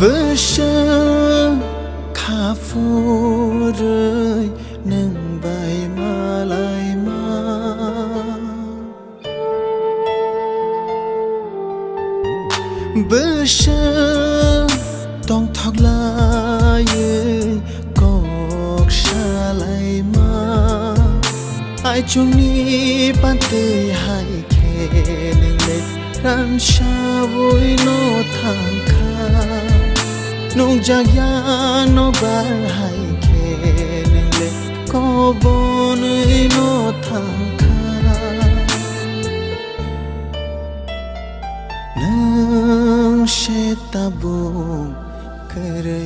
bữa sơ khá phố rơi nâng bài mà lại mà bữa sơ tông thọc lại cọc xa lại mà ai chung ni ban tê hai khe nâng lệ ran xa vui nó thang kha nung jaya no bar hai khe nâng lệ có bon nó thang kha nâng she tabung kare